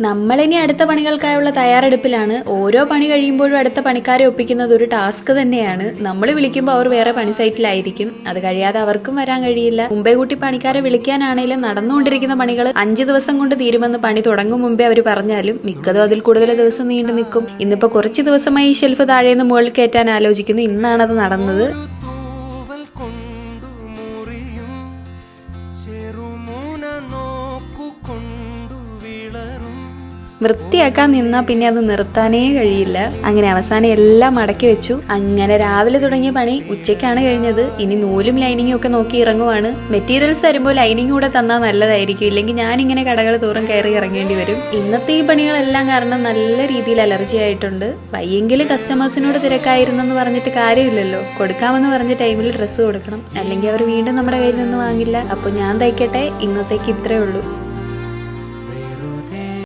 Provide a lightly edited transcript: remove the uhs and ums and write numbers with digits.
നമ്മളിനി അടുത്ത പണികൾക്കായുള്ള തയ്യാറെടുപ്പിലാണ്. ഓരോ പണി കഴിയുമ്പോഴും അടുത്ത പണിക്കാരെ ഒപ്പിക്കുന്നത് ഒരു ടാസ്ക് തന്നെയാണ്. നമ്മൾ വിളിക്കുമ്പോൾ അവർ വേറെ പണി സൈറ്റിലായിരിക്കും. അത് കഴിയാതെ അവർക്കും വരാൻ കഴിയില്ല. മുമ്പേ കൂട്ടി പണിക്കാരെ വിളിക്കാനാണെങ്കിലും നടന്നുകൊണ്ടിരിക്കുന്ന പണികൾ 5 ദിവസം കൊണ്ട് തീരുമെന്ന് പണി തുടങ്ങും മുമ്പേ അവർ പറഞ്ഞാലും മിക്കതും അതിൽ കൂടുതൽ ദിവസം നീണ്ടു നിൽക്കും. ഇന്നിപ്പോൾ കുറച്ച് ദിവസമായി ഈ ഷെൽഫ് താഴേന്ന് മുകളിൽ കയറ്റാൻ ആലോചിക്കുന്നു. ഇന്നാണത് നടന്നത്. വൃത്തിയാക്കാൻ നിന്നാൽ പിന്നെ അത് നിർത്താനേ കഴിയില്ല. അങ്ങനെ അവസാനം എല്ലാം മടക്കി വെച്ചു. അങ്ങനെ രാവിലെ തുടങ്ങിയ പണി ഉച്ചയ്ക്കാണ് കഴിഞ്ഞത്. ഇനി നൂലും ലൈനിങ്ങും ഒക്കെ നോക്കി ഇറങ്ങുവാണ്. മെറ്റീരിയൽസ് വരുമ്പോൾ ലൈനിങ് കൂടെ തന്നാൽ നല്ലതായിരിക്കും. ഇല്ലെങ്കിൽ ഞാനിങ്ങനെ കടകൾ തോറും കയറി ഇറങ്ങേണ്ടി വരും. ഇന്നത്തെ ഈ പണികളെല്ലാം കാരണം നല്ല രീതിയിൽ അലർജി ആയിട്ടുണ്ട്. വയ്യെങ്കിലും കസ്റ്റമേഴ്സിനോട് തിരക്കായിരുന്നെന്ന് പറഞ്ഞിട്ട് കാര്യമില്ലല്ലോ. കൊടുക്കാമെന്ന് പറഞ്ഞ ടൈമിൽ ഡ്രസ്സ് കൊടുക്കണം, അല്ലെങ്കിൽ അവർ വീണ്ടും നമ്മുടെ കയ്യിൽ നിന്ന് വാങ്ങില്ല. അപ്പോൾ ഞാൻ തയ്ക്കട്ടെ. ഇന്നത്തേക്ക് ഇത്രയേ ഉള്ളൂ.